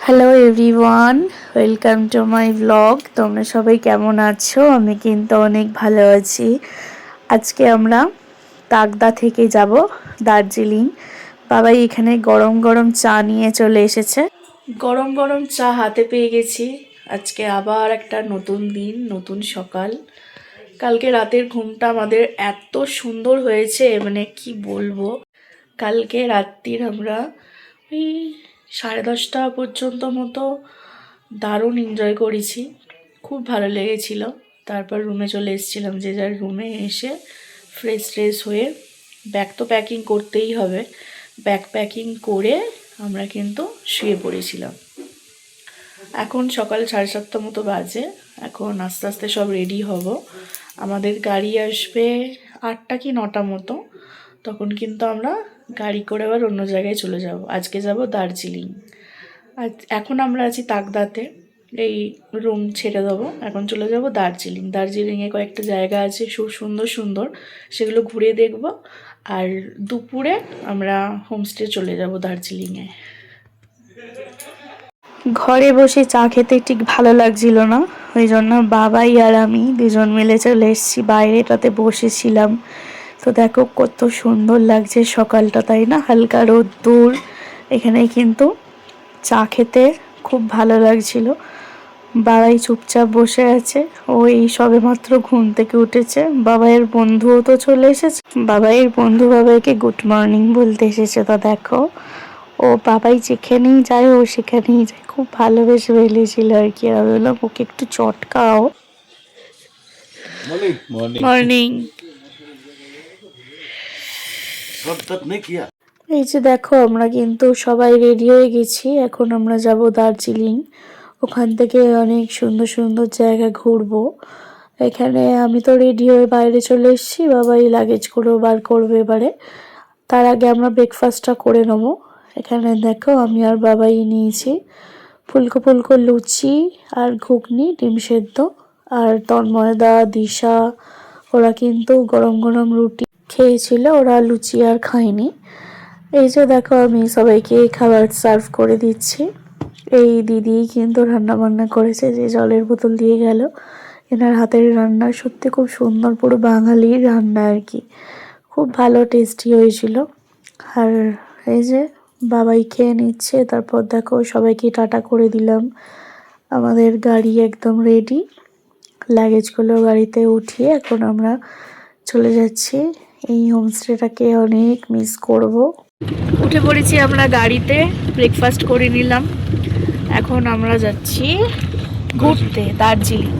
Hello everyone, welcome to my blog. তোমরা সবাই কেমন আছো? আমি কিন্তু অনেক ভালো আছি। আজকে আমরা তাকদা থেকে যাব দার্জিলিং। বাবাই এখানে গরম গরম চা নিয়ে চলে এসেছে। গরম গরম চা হাতে পেয়ে গেছি। আজকে আবার একটা নতুন দিন, নতুন সকাল। কালকে রাতের ঘুমটা আমাদের এত সুন্দর হয়েছে, মানে কি বলবো। কালকে রাত্রির আমরা ওই 10:30 পর্যন্ত মতো দারুণ এনজয় করেছি, খুব ভালো লেগেছিল। তারপর রুমে চলে এসেছিলাম, যে যার রুমে এসে ফ্রেশ হয়ে ব্যাগ তো প্যাকিং করতেই হবে। ব্যাগ প্যাকিং করে আমরা কিন্তু শুয়ে পড়েছিলাম। এখন সকাল 7:30 মতো বাজে। এখন আস্তে আস্তে সব রেডি হব। আমাদের গাড়ি আসবে 8টা কি 9টা মতো। তখন কিন্তু আমরা গাড়ি করে আবার অন্য জায়গায় চলে যাব। আজকে যাব দার্জিলিং। এখন আমরা আছি তাকদাতে, এই রুম ছেড়ে দেবো। এখন চলে যাব দার্জিলিং। দার্জিলিংয়ে কয়েকটা জায়গা আছে খুব সুন্দর সুন্দর, সেগুলো ঘুরে দেখব। আর দুপুরে আমরা হোমস্টে চলে যাব দার্জিলিংয়ে। ঘরে বসে চা খেতে ঠিক ভালো লাগছিল না, ওই জন্য বাবাই আর আমি দুজন মিলে চলে এসেছি বাইরেটাতে বসেছিলাম। তো দেখো কত সুন্দর লাগছে সকালটা, তাই না? হালকা রোদ্দুর। এখানে কিন্তু চা খেতে খুব ভালো লাগছিল। বাবাই চুপচাপ বসে আছে, ওই সবে মাত্র ঘুম থেকে উঠেছে। বাবাইয়ের বন্ধুও তো চলে এসেছে। বাবাইয়ের বন্ধু বাবাইকে গুড মর্নিং বলতে এসেছে। তো দেখো, ও বাবাই যেখানেই যায় ও সেখানেই যায়, খুব ভালোবেসে ফেলেছিল আর কি। আমি বললাম ওকে একটু চটকাও। মর্নিং। এই যে দেখো, আমরা কিন্তু সবাই রেডি হয়ে গেছি। এখন আমরা যাব দার্জিলিং। ওখান থেকে অনেক সুন্দর সুন্দর জায়গা ঘুরবো। এখানে আমি তো রেডি হয়ে বাইরে চলে এসেছি, বাবাই লাগেজগুলো বার করবে এবারে। তার আগে আমরা ব্রেকফাস্টটা করে নেবো। এখানে দেখো, আমি আর বাবাই নিয়েছি ফুলকো ফুলকো লুচি আর ঘুগনি, ডিম সেদ্ধ। আর তন্ময়দা, দিশা ওরা কিন্তু গরম গরম রুটি খেয়েছিল, ওরা লুচি আর খায়নি। এই যে দেখো, আমি সবাইকে খাবার সার্ভ করে দিচ্ছি। এই দিদি কিন্তু রান্না বান্না করেছে, যে জলের বোতল দিয়ে গেল। এনার হাতের রান্না সত্যি খুব সুন্দর, পুরো বাঙালির রান্না আর কি। খুব ভালো টেস্টি হয়েছিল। আর এই যে বাবাই খেয়ে নিচ্ছে। তারপর দেখো সবাইকে টাটা করে দিলাম। আমাদের গাড়ি একদম রেডি, লাগেজগুলো গাড়িতে উঠিয়ে এখন আমরা চলে যাচ্ছি। এই হোমস্টেটাকে অনেক মিস করব। উঠে পড়েছি আমরা গাড়িতে, ব্রেকফাস্ট করে নিলাম। এখন আমরা যাচ্ছি ঘুরতে দার্জিলিং।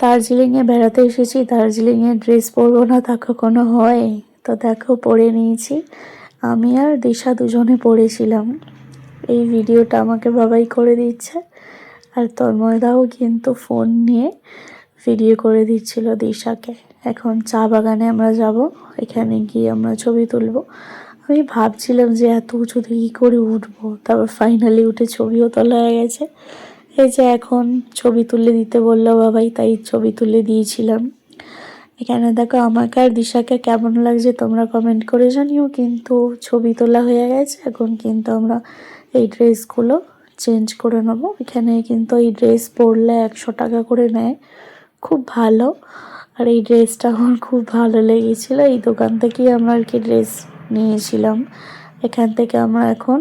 দার্জিলিংয়ে বেড়াতে এসেছি, দার্জিলিংয়ে ড্রেস পরবো না তা কখনো হয়? তো দেখো পরে নিয়েছি। আমি আর দিশা দুজনে পরেছিলাম। এই ভিডিওটা আমাকে বাবাই করে দিচ্ছে। আর তন্ময়দাও কিন্তু ফোন নিয়ে ভিডিও করে দিচ্ছিল দিশাকে। এখন চা বাগানে আমরা যাব, এখানে গিয়ে আমরা ছবি তুলব। আমি ভাবছিলাম যে এত উঁচুতে কী করে উঠবো, তারপর ফাইনালি উঠে ছবিও তোলা হয়ে গেছে। এই যে এখন ছবি তুলে দিতে বললো বাবাই, তাই ছবি তুলে দিয়েছিলাম। এখানে দেখো আমাকে আর দিশাকে কেমন লাগছে তোমরা কমেন্ট করে জানিও। কিন্তু ছবি তোলা হয়ে গেছে, এখন কিন্তু আমরা এই ড্রেসগুলো চেঞ্জ করে নেবো। এখানে কিন্তু এই ড্রেস পরলে 100 টাকা করে নেয়, খুব ভালো। আর এই ড্রেসটা আমার খুব ভালো লেগেছিলো, এই দোকান থেকেই আমরা আর কি ড্রেস নিয়েছিলাম। এখান থেকে আমরা এখন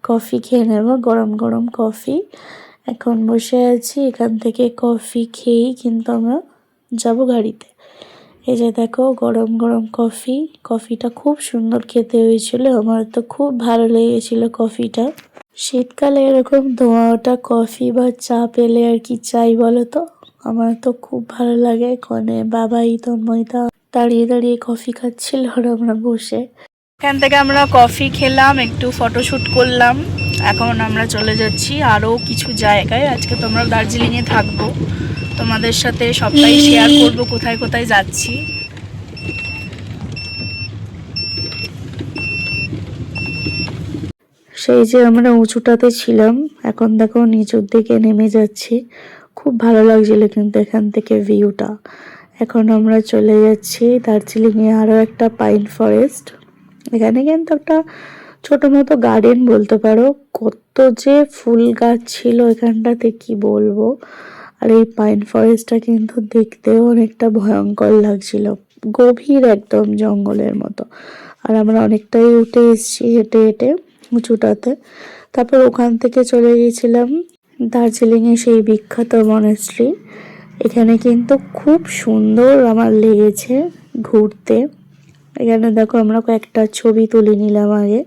কফি খেয়ে নেব, গরম গরম কফি। এখন বসে আছি, এখান থেকে কফি খেয়েই কিন্তু আমরা যাব গাড়িতে। এই যে দেখো গরম গরম কফি, কফিটা খুব সুন্দর খেতে হয়েছিল, আমার তো খুব ভালো লেগেছিল কফিটা। শীতকালে এরকম ধোঁয়া ওঠা কফি বা চা পেলে আর কি চাই বলো তো? আমার তো খুব ভালো লাগে। এখানে বাবাই তন্ময়দা দাঁড়িয়ে দাঁড়িয়ে কফি খাচ্ছিল আর আমরা বসে। এখান থেকে আমরা কফি খেলাম, একটু ফটোশ্যুট করলাম। এখন আমরা চলে যাচ্ছি আরও কিছু জায়গায়। আজকে তো আমরা দার্জিলিংয়ে থাকবো, তোমাদের সাথে সবটাই শেয়ার করব কোথায় কোথায় যাচ্ছি। সেই যে আমরা উঁচুটাতে ছিলাম, এখন দেখো নিচুর দিকে নেমে যাচ্ছি। খুব ভালো লাগছিল কিন্তু এখান থেকে ভিউটা। এখন আমরা চলে যাচ্ছি দার্জিলিংয়ে আরও একটা পাইন ফরেস্ট। এখানে কিন্তু একটা ছোট মতো গার্ডেন বলতে পারো। কত যে ফুল গাছ ছিল এখানটাতে কি বলবো। আর এই পাইন ফরেস্টটা কিন্তু দেখতেও অনেকটা ভয়ঙ্কর লাগছিল, গভীর একদম জঙ্গলের মতো। আর আমরা অনেকটাই উঠে এসেছি হেঁটে হেঁটে উঁচুটাতে। তারপর ওখান থেকে চলে গিয়েছিলাম দার্জিলিংয়ে সেই বিখ্যাত মনেস্ট্রি। এখানে কিন্তু খুব সুন্দর আমার লেগেছে ঘুরতে। এখানে দেখো আমরা কয়েকটা ছবি তুলে নিলাম আগে।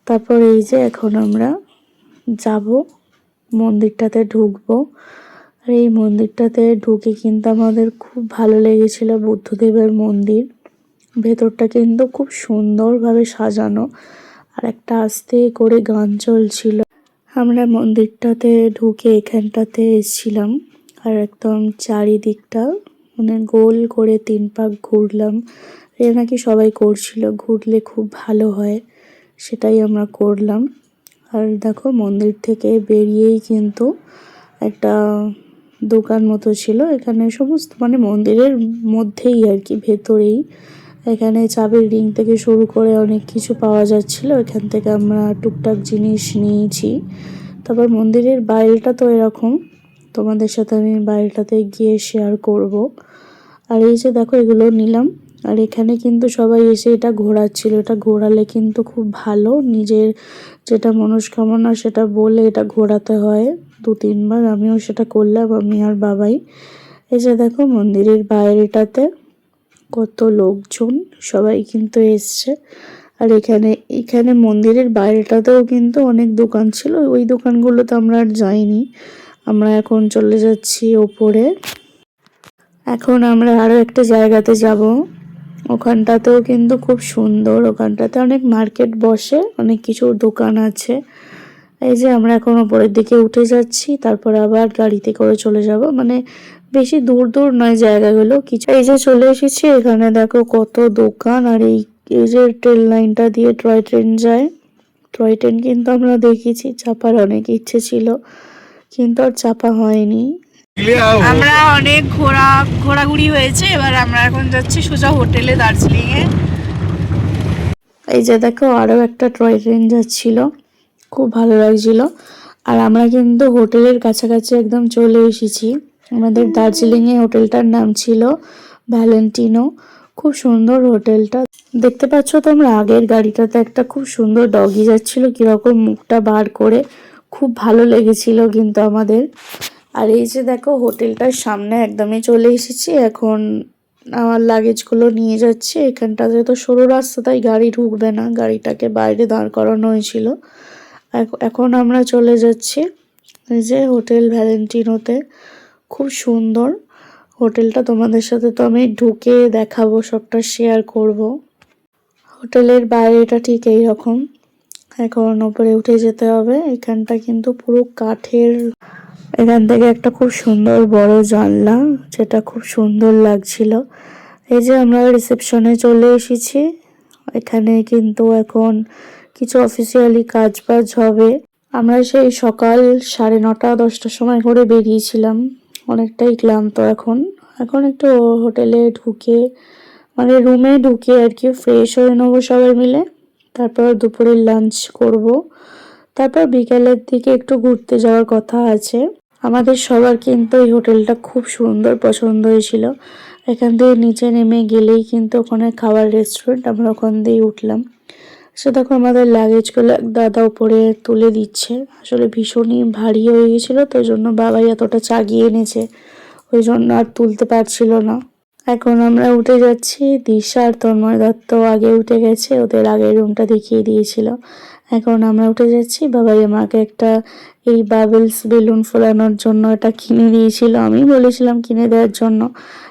তারপর এই যে এখন আমরা যাব, মন্দিরটাতে ঢুকবো। আর এই মন্দিরটাতে ঢুকে কিন্তু আমাদের খুব ভালো লেগেছিল, বুদ্ধদেবের মন্দির। ভেতরটা কিন্তু খুব সুন্দরভাবে সাজানো, আর একটা আস্তে করে গান চলছিল। আমরা মন্দিরটাতে ঢুকে এখানটাতে এসেছিলাম, আর একদম চারিদিকটা মানে গোল করে 3 পাক ঘুরলাম। এ নাকি সবাই করছিল, ঘুরলে খুব ভালো হয়, সেটাই আমরা করলাম। আর দেখো মন্দির থেকে বেরিয়েই কিন্তু একটা দোকান মতো ছিল, এখানে সমস্ত মানে মন্দিরের মধ্যেই আর কি, ভেতরেই। এখানে চাবির রিং থেকে শুরু করে অনেক কিছু পাওয়া যাচ্ছিল, এখান থেকে আমরা টুকটাক জিনিস নিয়েছি। তারপর মন্দিরের বাইরেটা তো এরকম, তোমাদের সাথে আমি বাইরেটাতে গিয়ে শেয়ার করব। আর এই যে দেখো এগুলো নিলাম। আর এখানে কিন্তু সবাই এসে এটা ঘোরাচ্ছিল, এটা ঘোরালে কিন্তু খুব ভালো, নিজের যেটা মনস্কামনা সেটা বলে এটা ঘোরাতে হয় 2-3 বার। আমিও সেটা করলাম, আমি আর বাবাই। এই যে দেখো মন্দিরের বাইরেটাতে কত লোকজন, সবাই কিন্তু এসছে। আর এখানে এখানে মন্দিরের বাইরেটাতেও কিন্তু অনেক দোকান ছিল, ওই দোকানগুলোতে আমরা আর যাইনি। আমরা এখন চলে যাচ্ছি ওপরে। এখন আমরা আরো একটা জায়গাতে যাব, ওখানটাতেও কিন্তু খুব সুন্দর, ওখানটাতে অনেক মার্কেট বসে, অনেক কিছু দোকান আছে। এই যে আমরা এখন ওপরের দিকে উঠে যাচ্ছি, তারপর আবার গাড়িতে করে চলে যাব, মানে বেশি দূর দূর নয় জায়গাগুলো কিছু। এই যে চলে এসেছি, এখানে দেখো কত দোকান। আর এই এই যে ট্রেন লাইনটা দিয়ে টয় ট্রেন যায়, টয় ট্রেন কিন্তু আমরা দেখেছি, চাপার অনেক ইচ্ছে ছিল কিন্তু আর চাপা হয়নি। আমরা অনেক ঘোরাঘুরি হয়েছে, এবার আমরা এখন যাচ্ছি সোজা হোটেলে দার্জিলিংয়ে। এই যে দেখো আরো একটা টয় ট্রেন যাচ্ছিল, খুব ভালো লাগছিল। আর আমরা কিন্তু হোটেলের কাছাকাছি একদম চলে এসেছি। আমাদের দার্জিলিংয়ে হোটেলটার নাম ছিল ভ্যালেন্টিনো, খুব সুন্দর হোটেলটা। দেখতে পাচ্ছ তোমরা আগের গাড়িটাতে একটা খুব সুন্দর ডগি যাচ্ছিল, কিরকম মুখটা বার করে, খুব ভালো লেগেছিল কিন্তু আমাদের। আর এই যে দেখো হোটেলটার সামনে একদমই চলে এসেছি, এখন আমার লাগেজগুলো নিয়ে যাচ্ছে। এখানটাতে তো সরু রাস্তা, তাই গাড়ি ঢুকবে না, গাড়িটাকে বাইরে দাঁড় করানো হয়েছিল। এখন আমরা চলে যাচ্ছি এই যে হোটেল ভ্যালেন্টিনোতে, খুব সুন্দর হোটেলটা। তোমাদের সাথে তো আমি ঢুকে দেখাবো, সবটা শেয়ার করব। হোটেলের বাইরেটা ঠিক এইরকম। এখন ওপরে উঠে যেতে হবে, এখানটা কিন্তু পুরো কাঠের। এখান থেকে একটা খুব সুন্দর বড় জানলা, যেটা খুব সুন্দর লাগছিল। এই যে আমরা রিসেপশনে চলে এসেছি, এখানে কিন্তু এখন কিছু অফিসিয়ালি কাজ বাজ হবে। আমরা সেই সকাল 9:30-10টার সময় করে বেরিয়েছিলাম, অনেকটাই ক্লান্ত এখন। এখন একটু হোটেলে ঢুকে মানে রুমে ঢুকে আর কি ফ্রেশ হয়ে নেবো সবাই মিলে, তারপর দুপুরের লাঞ্চ করব। তারপর বিকেলের দিকে একটু ঘুরতে যাওয়ার কথা আছে। আমাদের সবার কিন্তু এই হোটেলটা খুব সুন্দর পছন্দ হয়েছিল। এখান থেকে নিচে নেমে গেলেই কিন্তু ওখানে খাবার রেস্টুরেন্ট, আমরা ওখান দিয়েই উঠলাম। সে দেখো আমাদের লাগেজগুলো এক দাদা উপরে তুলে দিচ্ছে, আসলে ভীষণই ভারী হয়ে গেছিল, তো ওই জন্য বাবাই এতটা চাগিয়ে এনেছে, ওই জন্য আর তুলতে পারছিল না। এখন আমরা উঠে যাচ্ছি, দিশা আর তন্ময় দত্ত আগে উঠে গেছে, ওদের আগের রুমটা দেখিয়ে দিয়েছিল। এখন আমরা উঠে যাচ্ছি, বাবাই আমাকে একটা এই বাবলস বেলুন ফোলানোর জন্য এটা কিনে দিয়েছিল, আমি বলেছিলাম কিনে দেওয়ার জন্য।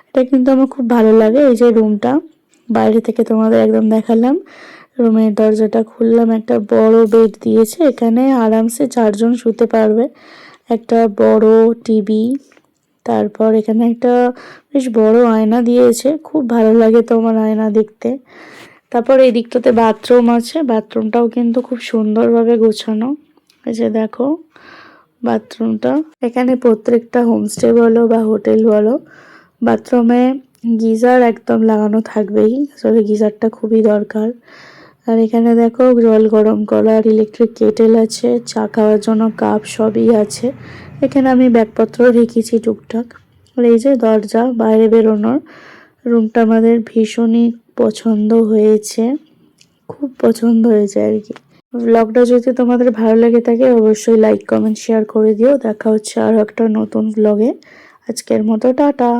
এটা কিন্তু আমার খুব ভালো লাগে। এই যে রুমটা বাইরে থেকে তোমাদের একদম দেখালাম, রুমের দরজাটা খুললাম, একটা বড় বেড দিয়েছে, এখানে আরামসে 4 জন শুতে পারবে। একটা বড় টিভি, তারপর এখানে একটা বেশ বড় আয়না দিয়েছে, খুব ভালো লাগে তোমার আয়না দেখতে। তারপর এই দিকটাতে বাথরুম আছে, বাথরুমটাও কিন্তু খুব সুন্দরভাবে গোছানো। এই যে দেখো বাথরুমটা। এখানে প্রত্যেকটা হোমস্টে বলো বা হোটেল বলো, বাথরুমে গিজার একদম লাগানো থাকবেই, আসলে গিজারটা খুবই দরকার। আর এখানে দেখো জল গরম করার ইলেকট্রিক কেটেল আছে, চা খাওয়ার জন্য কাপ সবই আছে। এখানে আমি ব্যাগপত্র রেখেছি টুকটাক। আর এই যে দরজা বাইরে বেরোনোর, রুমটা আমাদের ভীষণই পছন্দ হয়েছে, খুব পছন্দ হয়েছে আর কি। ব্লগটা যদি তোমাদের ভালো লেগে থাকে অবশ্যই লাইক কমেন্ট শেয়ার করে দিও। দেখা হচ্ছে আরো একটা নতুন ব্লগে। আজকের মতো টাটা।